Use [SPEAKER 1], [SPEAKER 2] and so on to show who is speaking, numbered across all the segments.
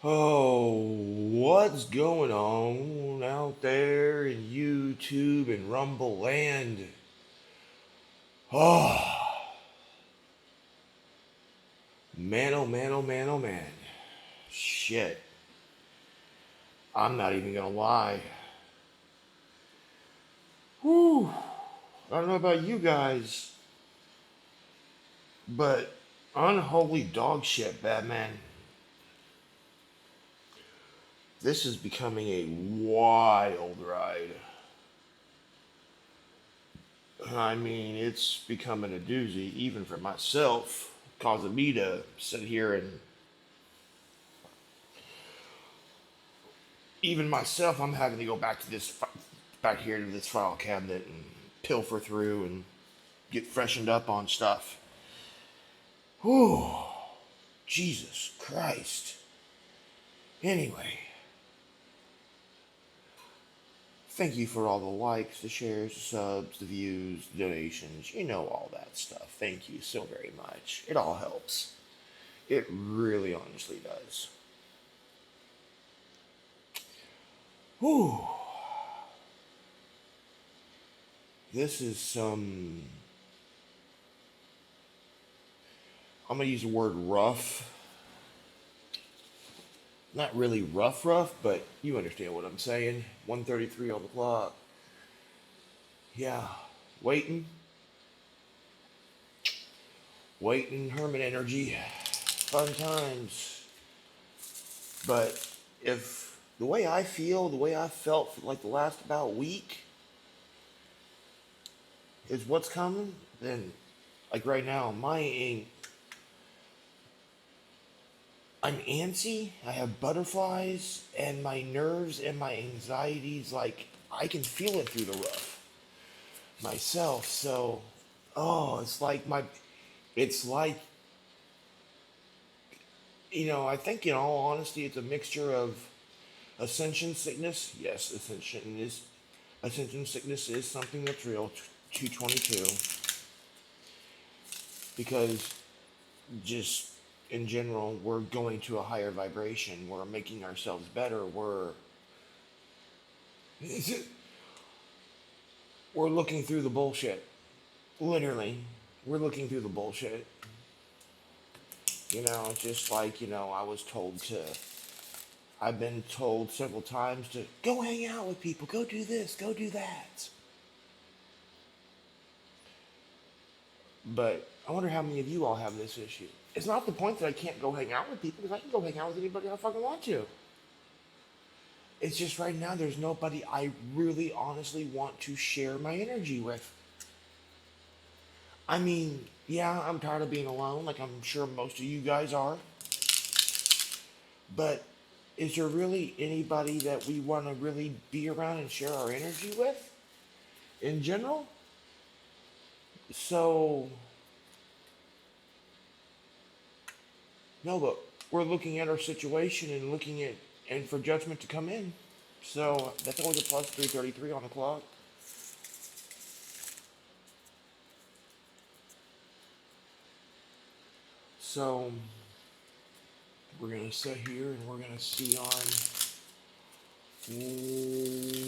[SPEAKER 1] Oh, what's going on out there in YouTube and Rumble Land? Oh, man, oh man, oh man, oh man. Shit. I'm not even gonna lie. Whew. I don't know about you guys, but unholy dog shit, Batman. This is becoming a wild ride. I mean, it's becoming a doozy, even for myself, causing me to sit here and even myself, I'm having to go back to back here to this file cabinet and pilfer through and get freshened up on stuff. Whew, Jesus Christ. Anyway, thank you for all the likes, the shares, the subs, the views, the donations. You know all that stuff. Thank you so very much. It all helps. It really honestly does. Whew. This is some. I'm going to use the word rough. Not really rough, but you understand what I'm saying. 1:33 on the clock. Yeah. Waiting. Waiting, Hermit energy. Fun times. But if the way I feel, the way I felt for like the last about week is what's coming, then like right now, I'm antsy, I have butterflies, and my nerves and my anxieties, like, I can feel it through the roof myself. So, oh, it's like, I think in all honesty, it's a mixture of ascension sickness. Yes, ascension sickness is something that's real, 222, because just in general, we're going to a higher vibration. We're making ourselves better. We're looking through the bullshit. Literally, we're looking through the bullshit. Just like, I've been told several times to go hang out with people, go do this, go do that. But I wonder how many of you all have this issue. It's not the point that I can't go hang out with people, because I can go hang out with anybody I fucking want to. It's just right now there's nobody I really honestly want to share my energy with. I mean, yeah, I'm tired of being alone, like I'm sure most of you guys are. But is there really anybody that we want to really be around and share our energy with in general? So, no, but we're looking at our situation and looking at, and for judgment to come in. So, that's always a plus 333 on the clock. So, we're going to sit here and we're going to see on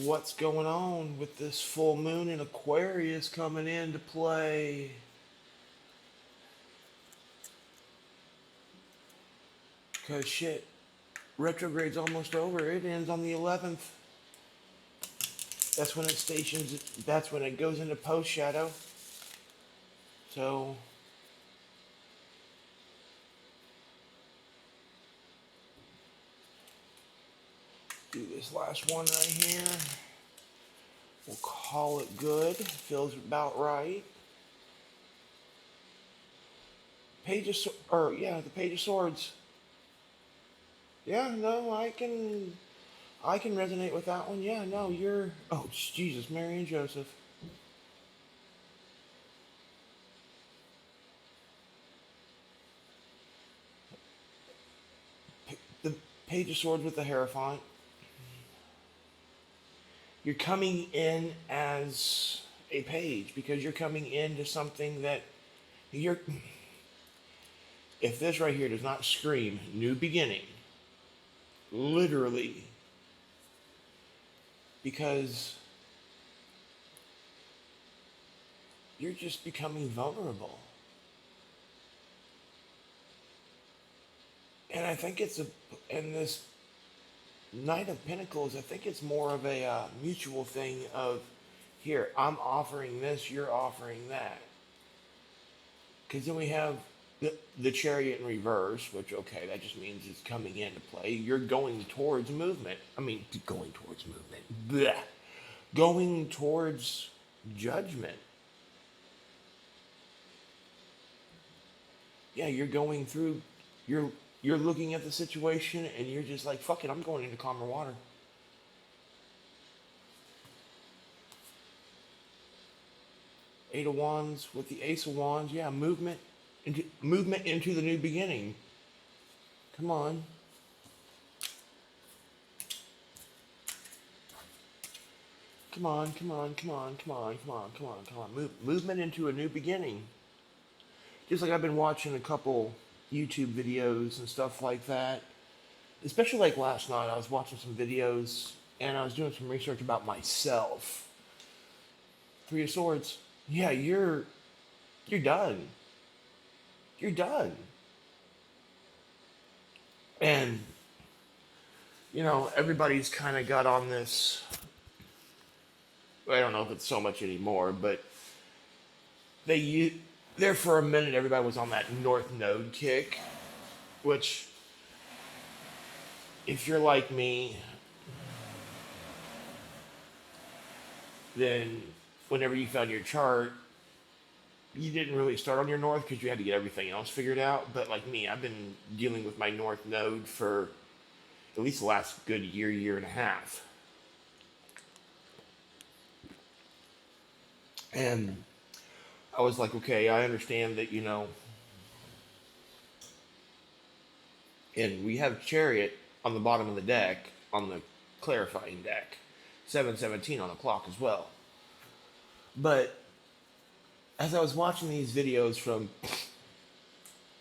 [SPEAKER 1] what's going on with this full moon in Aquarius coming into play. Because shit, retrograde's almost over. It ends on the 11th. That's when it stations, that's when it goes into post shadow. So, do this last one right here. We'll call it good. Feels about right. The Page of Swords. Yeah, no, I can resonate with that one. Yeah, no, oh, Jesus, Mary and Joseph. The Page of Swords with the Hierophant. You're coming in as a page because you're coming into something that you're. If this right here does not scream new beginning, literally, because you're just becoming vulnerable. And I think it's a, in this Knight of Pentacles, I think it's more of a mutual thing of, here, I'm offering this, you're offering that. Because then we have the Chariot in reverse, which, okay, that just means it's coming into play. You're going towards movement. I mean, going towards movement. Blech. Going towards judgment. Yeah, you're going through, you're looking at the situation and you're just like, fuck it, I'm going into calmer water. Eight of Wands with the Ace of Wands, yeah, movement into the new beginning. Come on. Come on, come on, come on, come on, come on, come on, come on. Movement into a new beginning. Just like I've been watching a couple YouTube videos and stuff like that. Especially like last night, I was watching some videos and I was doing some research about myself. Three of Swords. Yeah, you're done. You're done. And everybody's kind of got on this. I don't know if it's so much anymore, but there for a minute everybody was on that North Node kick, which, if you're like me, then whenever you found your chart, you didn't really start on your North because you had to get everything else figured out. But like me, I've been dealing with my North Node for at least the last good year and a half. And I was like, okay, I understand that, and we have Chariot on the bottom of the deck, on the clarifying deck, 717 on the clock as well. But as I was watching these videos from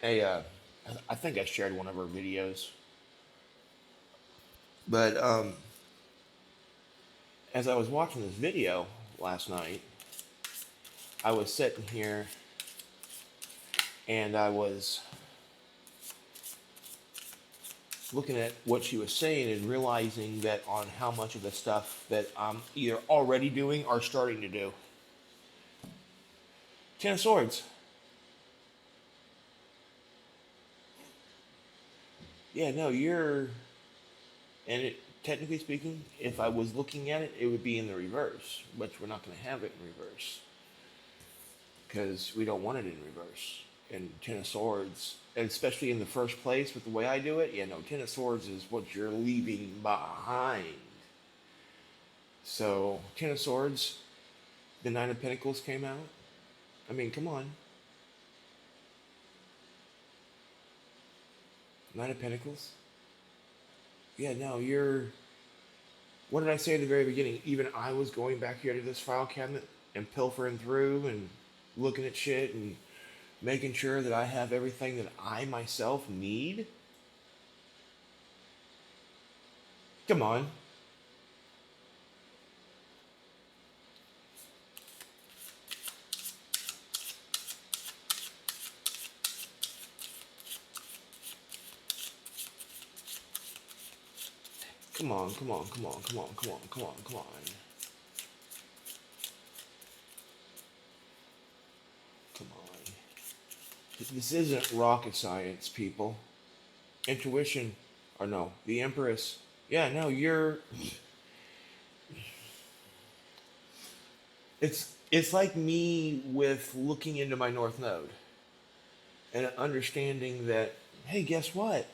[SPEAKER 1] I think I shared one of her videos, but as I was watching this video last night, I was sitting here and I was looking at what she was saying and realizing that on how much of the stuff that I'm either already doing or starting to do. Ten of Swords. Yeah, no, and technically speaking, if I was looking at it, it would be in the reverse, but we're not going to have it in reverse because we don't want it in reverse. And Ten of Swords, and especially in the first place with the way I do it, Ten of Swords is what you're leaving behind. So, Ten of Swords, the Nine of Pentacles came out. I mean, come on. Nine of Pentacles. Yeah, no, what did I say at the very beginning? Even I was going back here to this file cabinet and pilfering through and looking at shit and making sure that I have everything that I myself need. Come on. Come on, come on, come on, come on, come on, come on, come on. Come on. This isn't rocket science, people. Intuition, or no, the Empress. Yeah, no, it's like me with looking into my North Node and understanding that, hey, guess what?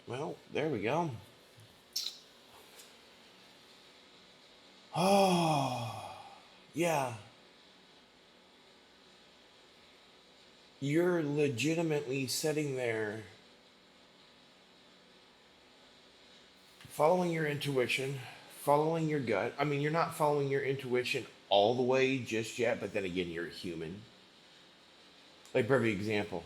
[SPEAKER 1] Well, there we go. Oh, yeah. You're legitimately sitting there following your intuition, following your gut. I mean, you're not following your intuition all the way just yet, but then again, you're human. Like, perfect example.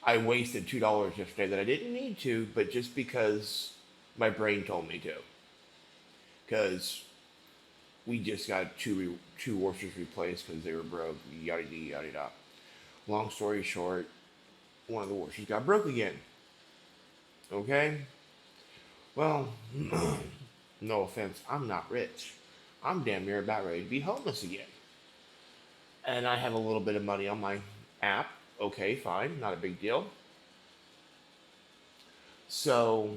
[SPEAKER 1] I wasted $2 yesterday that I didn't need to, but just because my brain told me to. Because we just got two washers replaced because they were broke. Yada yada yada yada. Long story short, one of the washers got broke again. Okay. Well, no offense, I'm not rich. I'm damn near about ready to be homeless again. And I have a little bit of money on my app. Okay, fine, not a big deal. So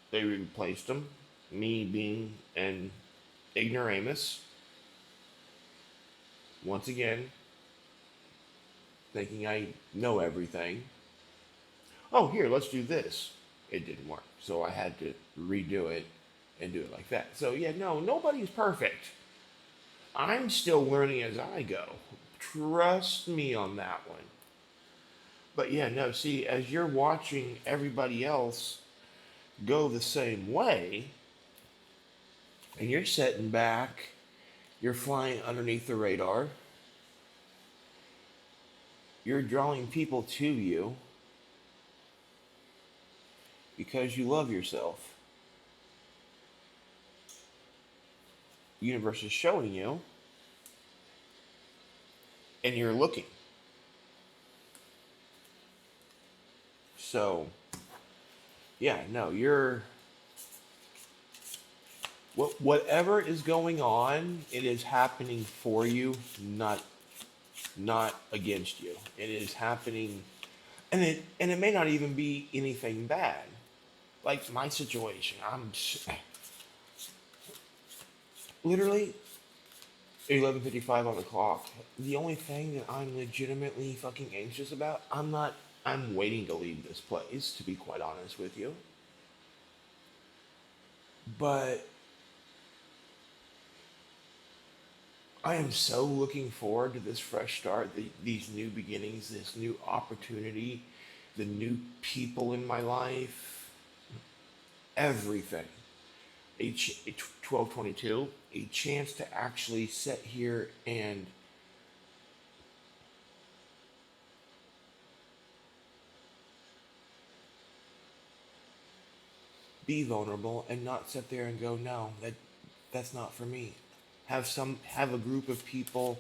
[SPEAKER 1] they replaced them. Me being an ignoramus, once again, thinking I know everything. Oh, here, let's do this. It didn't work. So I had to redo it and do it like that. So, yeah, no, nobody's perfect. I'm still learning as I go. Trust me on that one. But yeah, no, see, as you're watching everybody else go the same way, and you're sitting back, you're flying underneath the radar, you're drawing people to you because you love yourself. The universe is showing you, and you're looking. So, yeah, no, you're whatever is going on, it is happening for you, not against you. It is happening, and it may not even be anything bad. Like my situation, I'm literally 11:55 on the clock. The only thing that I'm legitimately fucking anxious about, I'm waiting to leave this place, to be quite honest with you. But I am so looking forward to this fresh start, these new beginnings, this new opportunity, the new people in my life, everything. A 1222, a chance to actually sit here and be vulnerable and not sit there and go, no, that's not for me. Have a group of people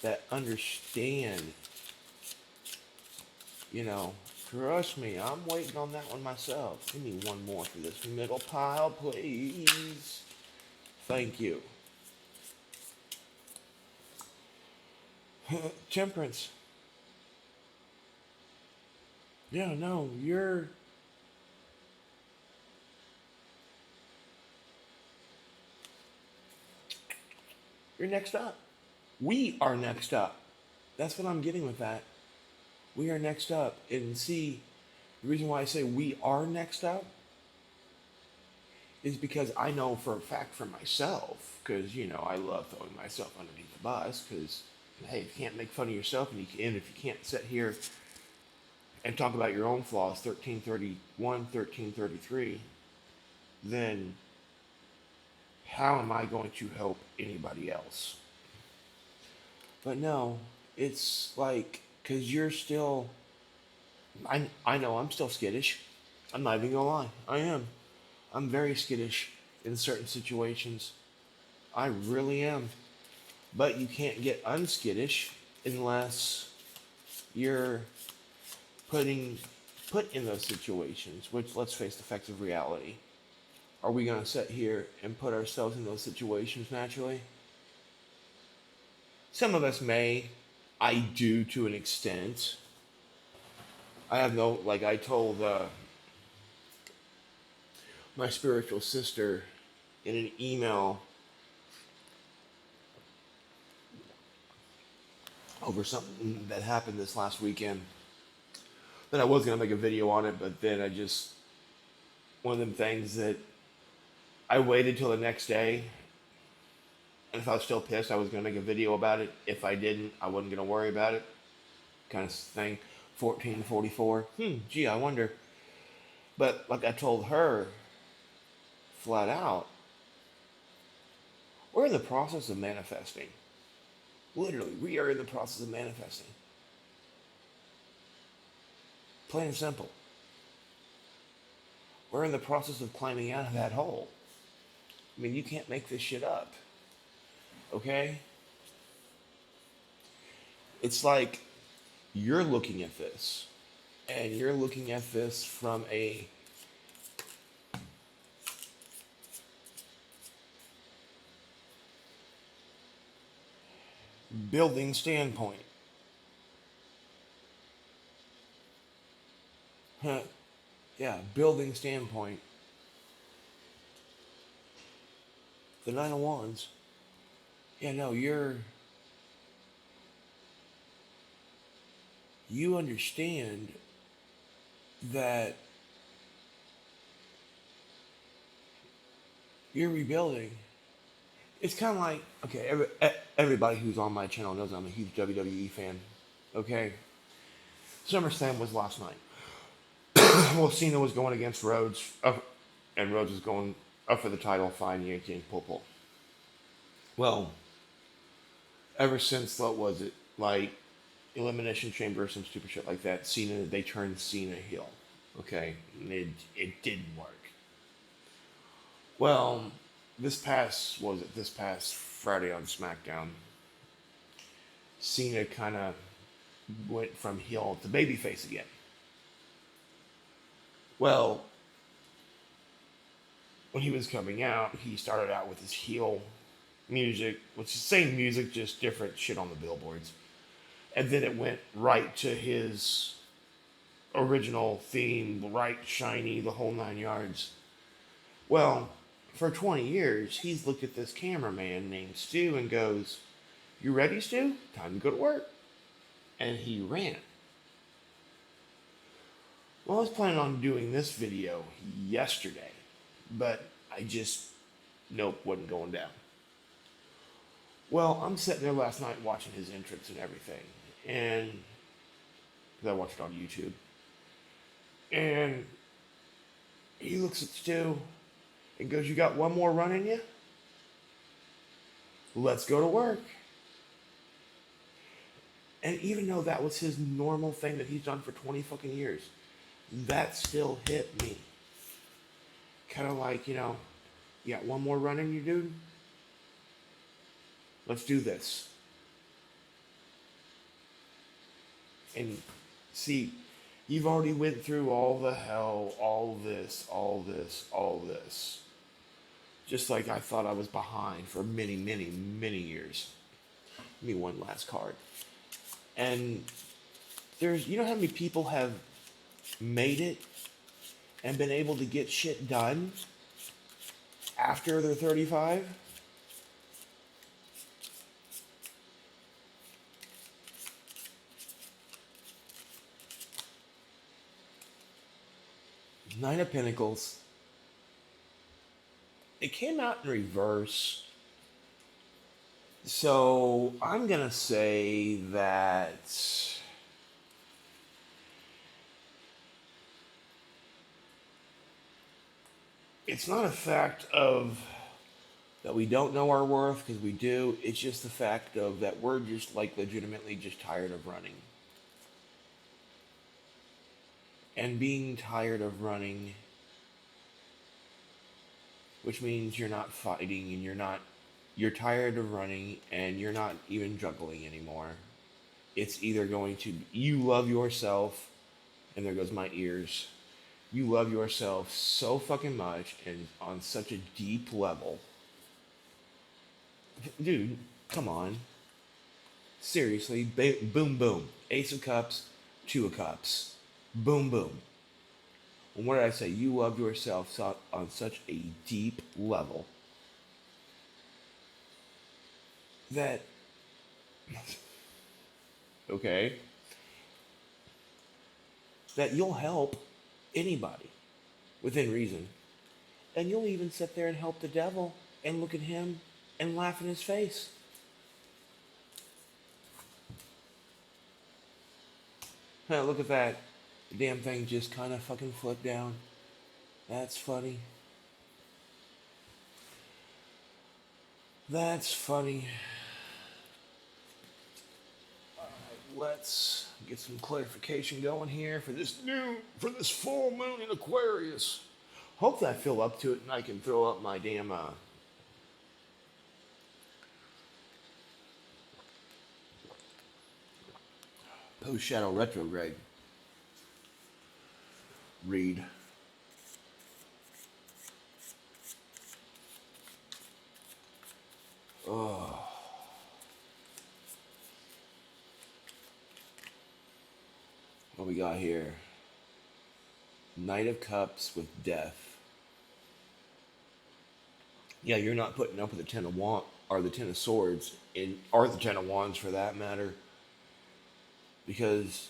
[SPEAKER 1] that understand, you know, trust me, I'm waiting on that one myself. Give me one more for this middle pile, please. Thank you. Temperance. Yeah, no, you're next up. We are next up. That's what I'm getting with that. We are next up. And see, the reason why I say we are next up is because I know for a fact for myself, because, I love throwing myself underneath the bus, because, hey, if you can't make fun of yourself, and if you can't sit here and talk about your own flaws, 1331, 1333, then how am I going to help anybody else? But no, it's like, because you're still, I know I'm still skittish. I'm not even gonna lie. I am. I'm very skittish in certain situations. I really am. But you can't get unskittish unless you're put in those situations, which, let's face the facts of reality. Are we going to sit here and put ourselves in those situations naturally? Some of us may. I do to an extent. I have no, like I told my spiritual sister in an email over something that happened this last weekend, that I was going to make a video on it, but then one of them things that I waited till the next day, and if I was still pissed, I was going to make a video about it. If I didn't, I wasn't going to worry about it, kind of thing. 1444. Gee, I wonder. But like I told her, flat out, we're in the process of manifesting. Literally, we are in the process of manifesting. Plain and simple. We're in the process of climbing out of that hole. I mean, you can't make this shit up. Okay? It's like you're looking at this, and you're looking at this from a building standpoint. Huh. Yeah, building standpoint. The Nine of Wands. Yeah, no, you understand that you're rebuilding. It's kind of like, okay, everybody who's on my channel knows I'm a huge WWE fan. Okay, SummerSlam was last night. Well, Cena was going against Rhodes, and Rhodes was going up for the title. Fine, Yankee and pull. Well, ever since what was it, like Elimination Chamber or some stupid shit like that, they turned Cena heel. Okay, and it didn't work. Well, this past Friday on SmackDown, Cena kind of went from heel to babyface again. Well, when he was coming out, he started out with his heel music, which is the same music, just different shit on the billboards. And then it went right to his original theme, bright, shiny, the whole 9 yards. Well, for 20 years, he's looked at this cameraman named Stu and goes, "You ready, Stu? Time to go to work." And he ran. Well, I was planning on doing this video yesterday, but nope, wasn't going down. Well, I'm sitting there last night watching his entrance and everything, and because I watched it on YouTube, and he looks at Stu and goes, "You got one more run in you? Let's go to work." And even though that was his normal thing that he's done for 20 fucking years, that still hit me. Kind of like, you got one more run in you, dude? Let's do this. And see, you've already went through all the hell, all this. Just like I thought I was behind for many, many, many years. Give me one last card. And you know how many people have made it and been able to get shit done after they're 35? Nine of Pentacles. It came out in reverse. So I'm going to say that it's not a fact of that we don't know our worth, because we do. It's just the fact of that we're just like legitimately just tired of running. And being tired of running, which means you're not fighting and you're tired of running and you're not even juggling anymore. It's either going to, you love yourself, and there goes my ears. You love yourself so fucking much and on such a deep level. Dude, come on. Seriously, boom, boom. Ace of Cups, Two of Cups. Boom, boom. And what did I say? You love yourself on such a deep level that, okay, that you'll help anybody within reason. And you'll even sit there and help the devil and look at him and laugh in his face. Look at that. The damn thing just kind of fucking flipped down. That's funny. That's funny. let's get some clarification going here for this full moon in Aquarius. Hopefully I feel up to it and I can throw up my damn post shadow retrograde read. Oh. What we got here? Knight of Cups with Death. Yeah, you're not putting up with the Ten of Wands or the Ten of Swords, or the Ten of Wands for that matter, because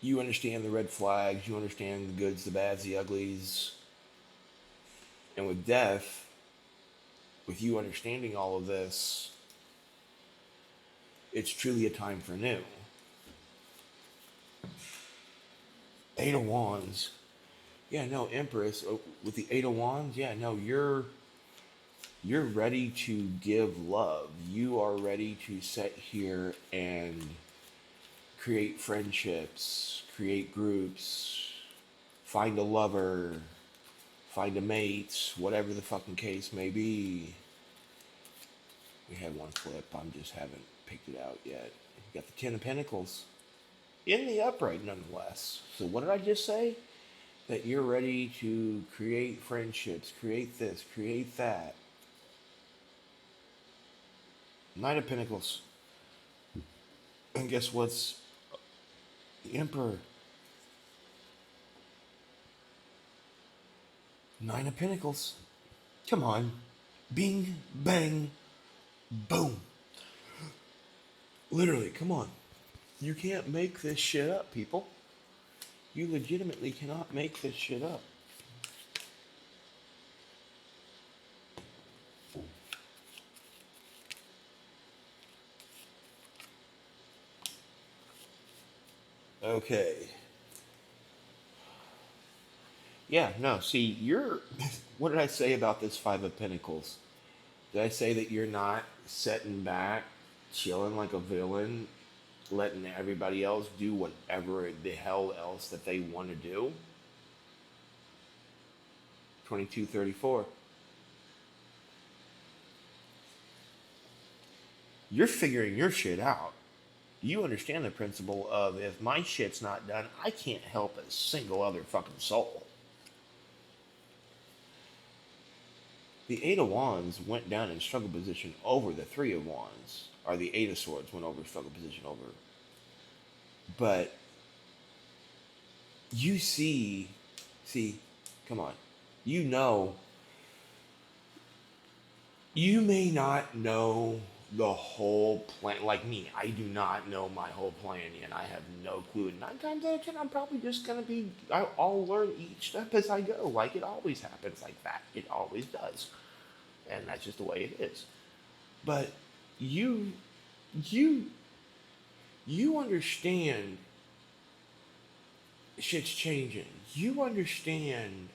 [SPEAKER 1] you understand the red flags, you understand the goods, the bads, the uglies, and with Death, with you understanding all of this, it's truly a time for new. Eight of Wands. Yeah, no, Empress, with the Eight of Wands, yeah, no, you're ready to give love. You are ready to sit here and create friendships, create groups, find a lover, find a mate, whatever the fucking case may be. We had one flip, I just haven't picked it out yet. You got the Ten of Pentacles in the upright nonetheless. So what did I just say? That you're ready to create friendships, create this, create that. Knight of Pentacles. And guess what's the Emperor? Nine of Pentacles. Come on. Bing, bang, boom. Literally, come on. You can't make this shit up, people. You legitimately cannot make this shit up. Okay. Yeah, no, see, what did I say about this Five of Pentacles? Did I say that you're not sitting back, chilling like a villain, letting everybody else do whatever the hell else that they want to do? 2234. You're figuring your shit out. You understand the principle of, if my shit's not done, I can't help a single other fucking soul. The Eight of Wands went down in struggle position over the Three of Wands, or the Eight of Swords went over struggle position over. But you see, come on, you know, you may not know the whole plan. Like me, I do not know my whole plan yet. I have no clue. And 9 times out of 10, I'm probably just going to I'll learn each step as I go. Like it always happens like that. It always does. And that's just the way it is. But you understand shit's changing. You understand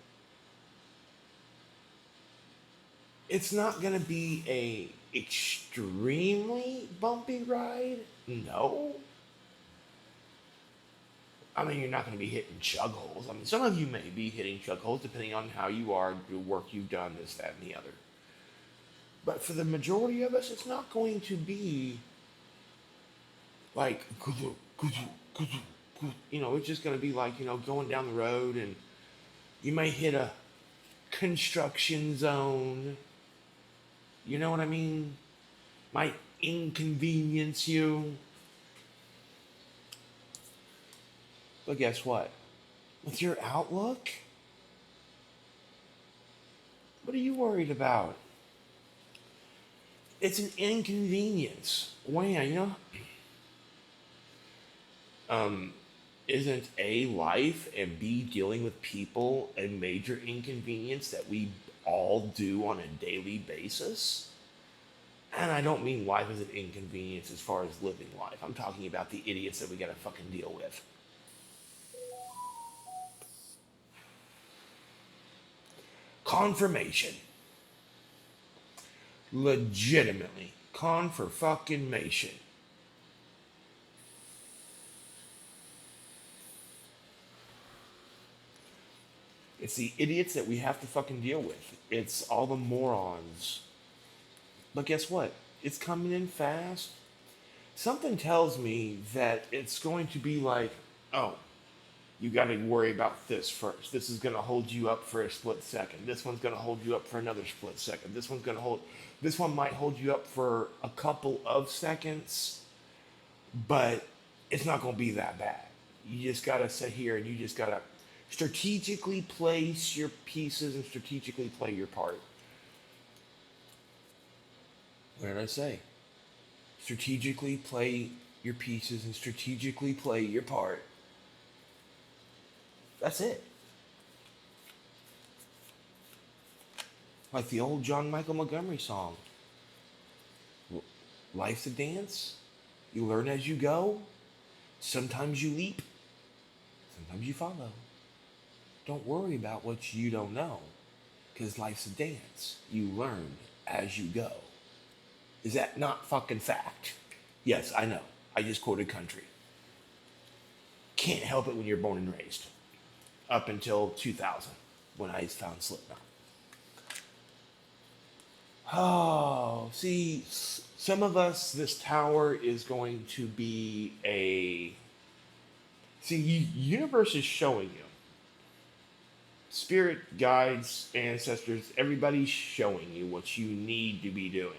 [SPEAKER 1] it's not going to be a extremely bumpy ride. No. I mean, you're not going to be hitting chug holes. I mean, some of you may be hitting chug holes depending on how you are, the work you've done, this, that, and the other. But for the majority of us, it's not going to be like, it's just going to be like, going down the road, and you may hit a construction zone. You know what I mean? Might inconvenience you. But guess what? With your outlook, what are you worried about? It's an inconvenience. Wow, isn't A, life, and B, dealing with people a major inconvenience that we all do on a daily basis? And I don't mean life as an inconvenience as far as living life. I'm talking about the idiots that we gotta fucking deal with. Confirmation. Legitimately. Con for fucking mation. It's the idiots that we have to fucking deal with. It's all the morons. But guess what? It's coming in fast. Something tells me that it's going to be like, oh, you got to worry about this first. This is going to hold you up for a split second. This one's going to hold you up for another split second. This one might hold you up for a couple of seconds, but it's not going to be that bad. You just got to sit here and you just got to strategically place your pieces and strategically play your part. What did I say? Strategically play your pieces and strategically play your part. That's it. Like the old John Michael Montgomery song. Life's a dance. You learn as you go. Sometimes you leap. Sometimes you follow. Don't worry about what you don't know. Because life's a dance. You learn as you go. Is that not fucking fact? Yes, I know. I just quoted country. Can't help it when you're born and raised. Up until 2000, when I found Slipknot. Oh, see, some of us, this tower is going to be a... See, universe is showing you. Spirit, guides, ancestors, everybody's showing you what you need to be doing.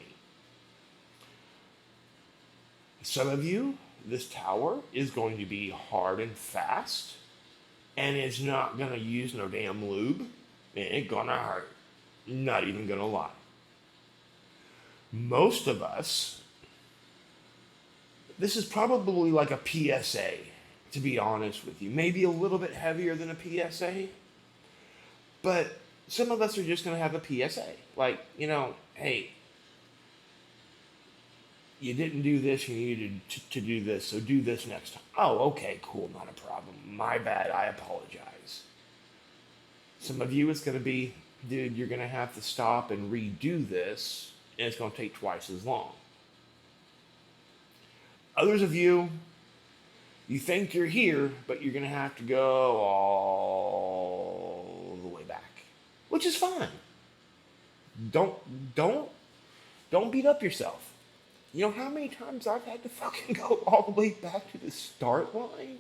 [SPEAKER 1] Some of you, this tower is going to be hard and fast, and it's not going to use no damn lube. It ain't going to hurt. Not even going to lie. Most of us, this is probably like a PSA, to be honest with you. Maybe a little bit heavier than a PSA, but some of us are just going to have a PSA. Like, hey, you didn't do this, you needed to do this, so do this next time. Oh, okay, cool, not a problem. My bad, I apologize. Some of you, it's going to be, dude, you're going to have to stop and redo this, and it's going to take twice as long. Others of you, you think you're here, but you're going to have to go all the way back, which is fine. Don't beat up yourself. You know how many times I've had to fucking go all the way back to the start line?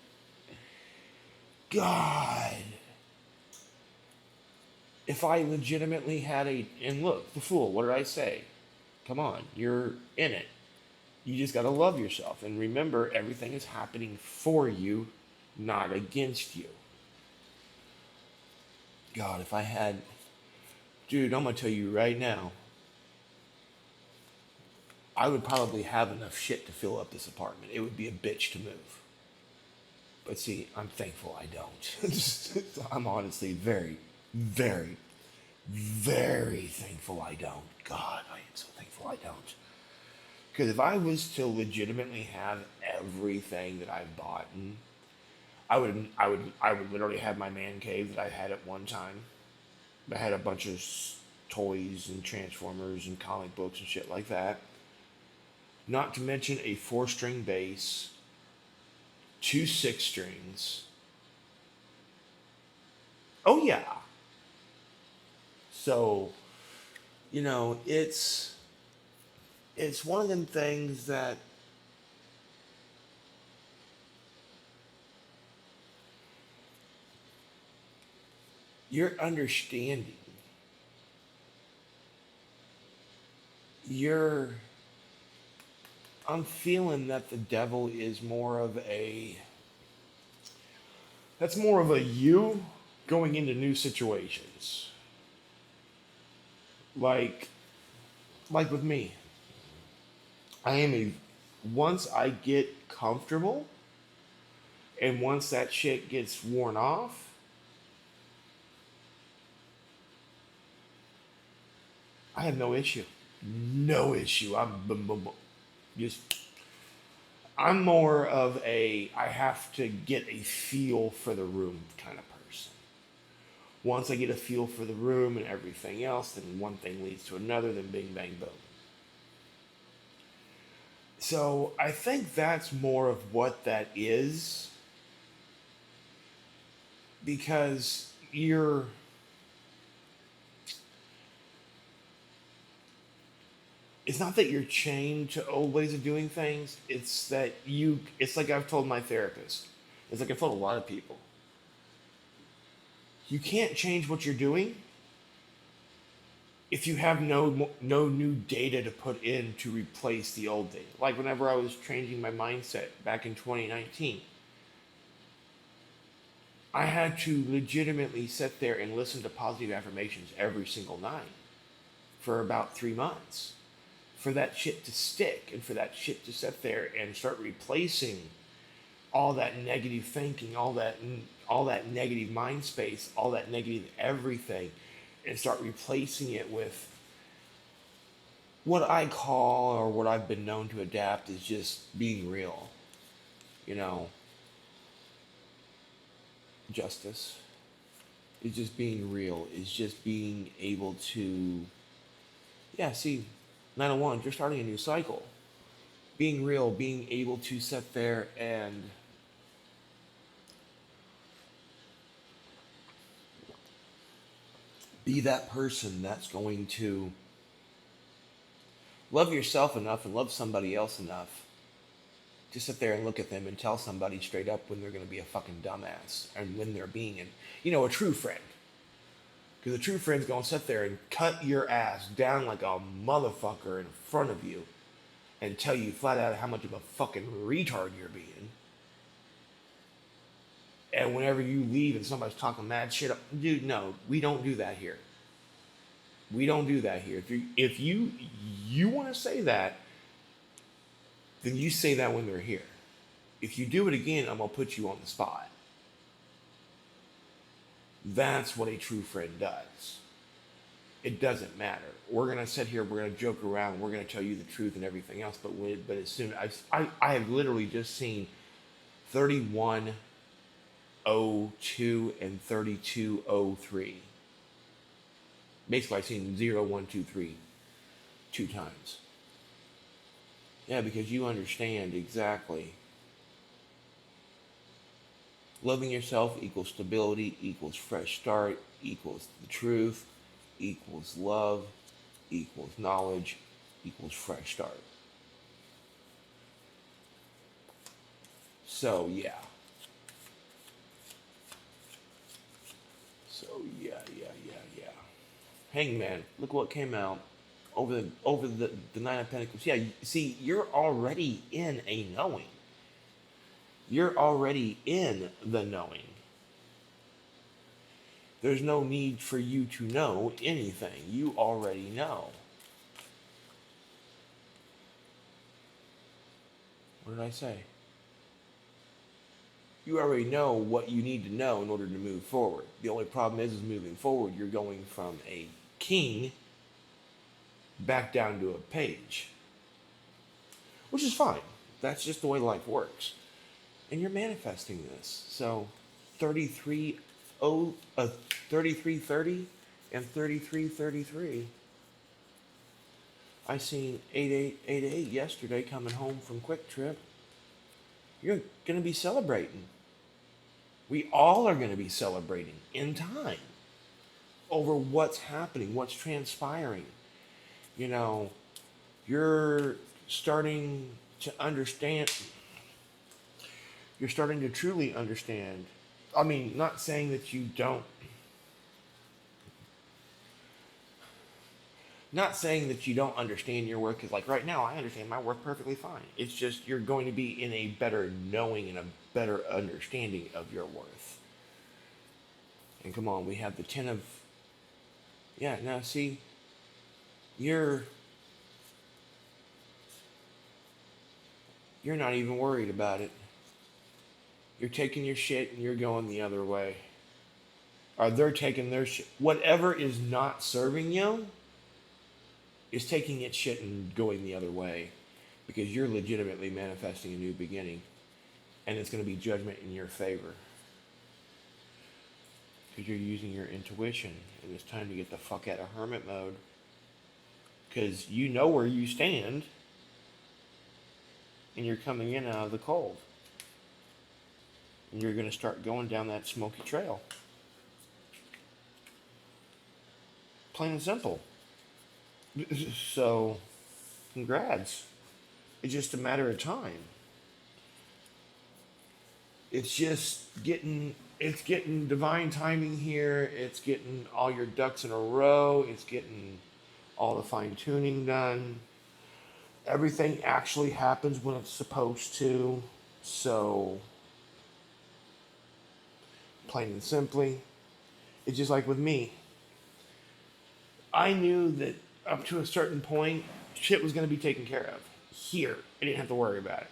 [SPEAKER 1] God. If I legitimately had and look, the fool, what did I say? Come on, you're in it. You just got to love yourself. And remember, everything is happening for you, not against you. God, if I had... Dude, I'm going to tell you right now, I would probably have enough shit to fill up this apartment. It would be a bitch to move. But see, I'm thankful I don't. I'm honestly very, very, very thankful I don't. God, I am so thankful I don't. Because if I was to legitimately have everything that I've bought, I would literally have my man cave that I had at one time. I had a bunch of toys and Transformers and comic books and shit like that. Not to mention a 4-string bass, 2 6-strings. Oh yeah. So, it's one of them things that you're understanding. I'm feeling that the devil is that's more of a you going into new situations. Like with me. Once I get comfortable and once that shit gets worn off, I have no issue. No issue. I'm more of I have to get a feel for the room kind of person. Once I get a feel for the room and everything else, then one thing leads to another, then bing, bang, boom. So I think that's more of what that is. Because It's not that you're chained to old ways of doing things. It's that it's like I've told my therapist. It's like I've told a lot of people. You can't change what you're doing if you have no new data to put in to replace the old data. Like whenever I was changing my mindset back in 2019, I had to legitimately sit there and listen to positive affirmations every single night for about 3 months for that shit to stick and for that shit to sit there and start replacing all that negative thinking, all that negative mind space, all that negative everything, and start replacing it with what I call, or what I've been known to adapt, is just being real. You know, justice is just being real, is just being able to, yeah, see, 901, you're starting a new cycle. Being real, being able to sit there and be that person that's going to love yourself enough and love somebody else enough to sit there and look at them and tell somebody straight up when they're going to be a fucking dumbass and when they're being a true friend. Because a true friend's going to sit there and cut your ass down like a motherfucker in front of you and tell you flat out how much of a fucking retard you're being. And whenever you leave and somebody's talking mad shit, dude, no, we don't do that here. We don't do that here. If you want to say that, then you say that when they're here. If you do it again, I'm going to put you on the spot. That's what a true friend does. It doesn't matter. We're going to sit here, we're going to joke around, we're going to tell you the truth and everything else, but as soon I have literally just seen 3102 and 3203. Basically, I've seen 0, 1, 2, 3 2 times. Yeah, because you understand exactly. Loving yourself equals stability, equals fresh start, equals the truth, equals love, equals knowledge, equals fresh start. So, yeah. Hangman, look what came out over the Nine of Pentacles. Yeah, see, you're already in a knowing. You're already in the knowing. There's no need for you to know anything. You already know. What did I say? You already know what you need to know in order to move forward. The only problem is moving forward, you're going from a king back down to a page. Which is fine. That's just the way life works. And you're manifesting this. So 3330 and 3333. I seen 8888 yesterday coming home from Quick Trip. You're going to be celebrating. We all are going to be celebrating in time over what's happening, what's transpiring. You know, you're starting to understand. You're starting to truly understand. I mean, not saying that you don't. Not saying that you don't understand your worth, because like right now I understand my worth perfectly fine. It's just you're going to be in a better knowing and a better understanding of your worth. And come on, we have the 10 of... Yeah, now see, you're not even worried about it. You're taking your shit and you're going the other way. Or they're taking their shit. Whatever is not serving you is taking its shit and going the other way, because you're legitimately manifesting a new beginning, and it's going to be judgment in your favor because you're using your intuition, and it's time to get the fuck out of hermit mode, because you know where you stand and you're coming in out of the cold, and you're going to start going down that smoky trail. Plain and simple. So, congrats. It's just a matter of time. It's just getting divine timing here. It's getting all your ducks in a row. It's getting all the fine tuning done. Everything actually happens when it's supposed to. So, plain and simply, it's just like with me. I knew that up to a certain point, shit was going to be taken care of. Here, I didn't have to worry about it.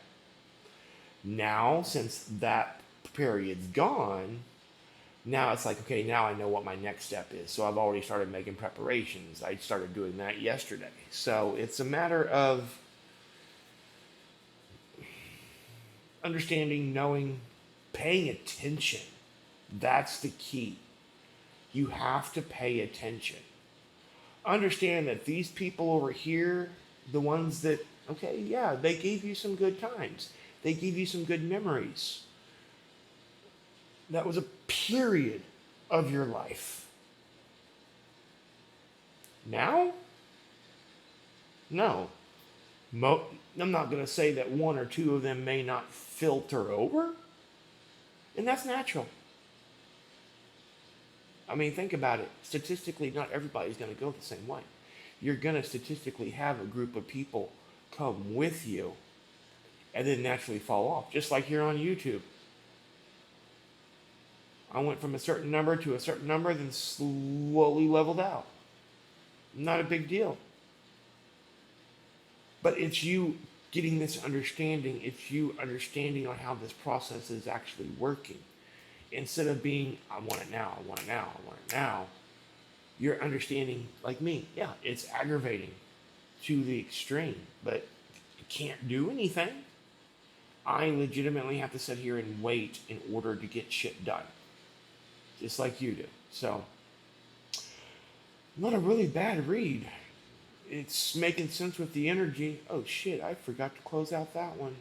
[SPEAKER 1] Now, since that period's gone, now it's like, okay, now I know what my next step is. So I've already started making preparations. I started doing that yesterday. So it's a matter of understanding, knowing, paying attention. That's the key. You have to pay attention. Understand that these people over here, the ones that, okay, yeah, they gave you some good times. They gave you some good memories. That was a period of your life. Now? No. I'm not going to say that one or two of them may not filter over. And that's natural. I mean, think about it. Statistically, not everybody's going to go the same way. You're going to statistically have a group of people come with you and then naturally fall off. Just like here on YouTube. I went from a certain number to a certain number, then slowly leveled out. Not a big deal. But it's you getting this understanding. It's you understanding on how this process is actually working. Instead of being, I want it now, I want it now, I want it now. You're understanding, like me, yeah, it's aggravating to the extreme, but you can't do anything. I legitimately have to sit here and wait in order to get shit done. Just like you do. So, not a really bad read. It's making sense with the energy. Oh shit, I forgot to close out that one.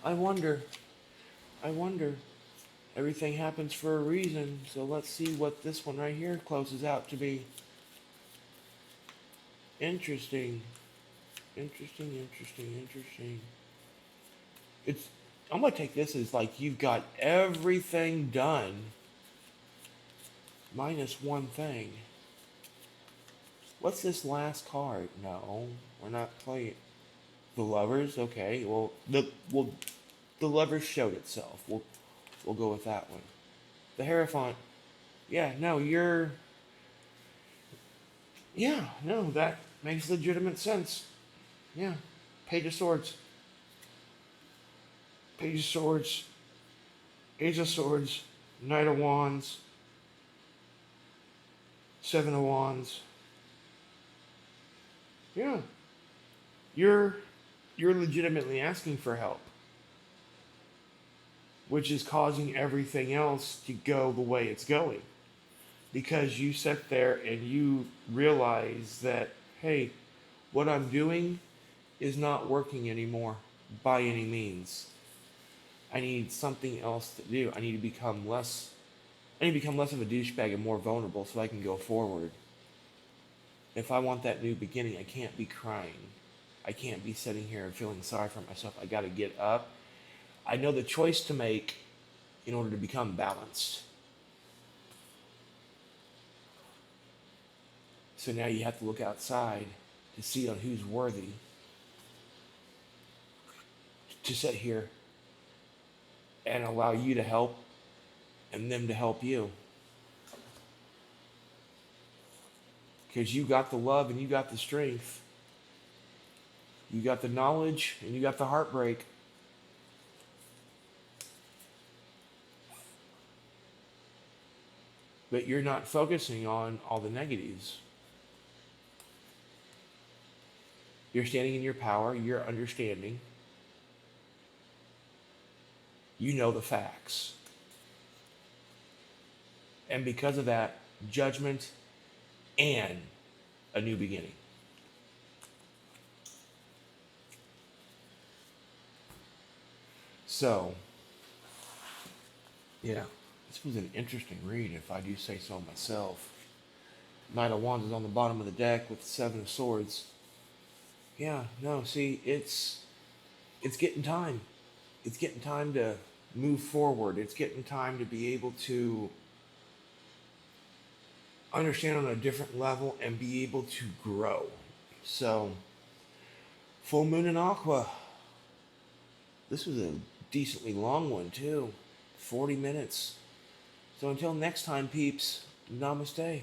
[SPEAKER 1] I wonder. Everything happens for a reason, so let's see what this one right here closes out to be. Interesting. I'm gonna take this as like you've got everything done minus one thing. What's this last card? No, we're not playing. The Lovers, okay. Well, the Lovers showed itself. We'll go with that one. The Hierophant. Yeah, no, that makes legitimate sense. Yeah. Page of Swords. Page of Swords. Ace of Swords. Knight of Wands. Seven of Wands. Yeah. You're legitimately asking for help, which is causing everything else to go the way it's going. Because you sit there and you realize that, hey, what I'm doing is not working anymore by any means. I need something else to do. I need to become less of a douchebag and more vulnerable so I can go forward. If I want that new beginning, I can't be crying. I can't be sitting here and feeling sorry for myself. I got to get up. I know the choice to make in order to become balanced. So now you have to look outside to see on who's worthy to sit here and allow you to help and them to help you. Because you got the love and you got the strength. You got the knowledge and you got the heartbreak. But you're not focusing on all the negatives. You're standing in your power, you're understanding. You know the facts. And because of that, judgment and a new beginning. So, yeah, this was an interesting read, if I do say so myself. Knight of Wands is on the bottom of the deck with the Seven of Swords. Yeah, no, see, it's getting time. It's getting time to move forward. It's getting time to be able to understand on a different level and be able to grow. So, full moon in aqua. This was a decently long one too. 40 minutes. So until next time, peeps, namaste.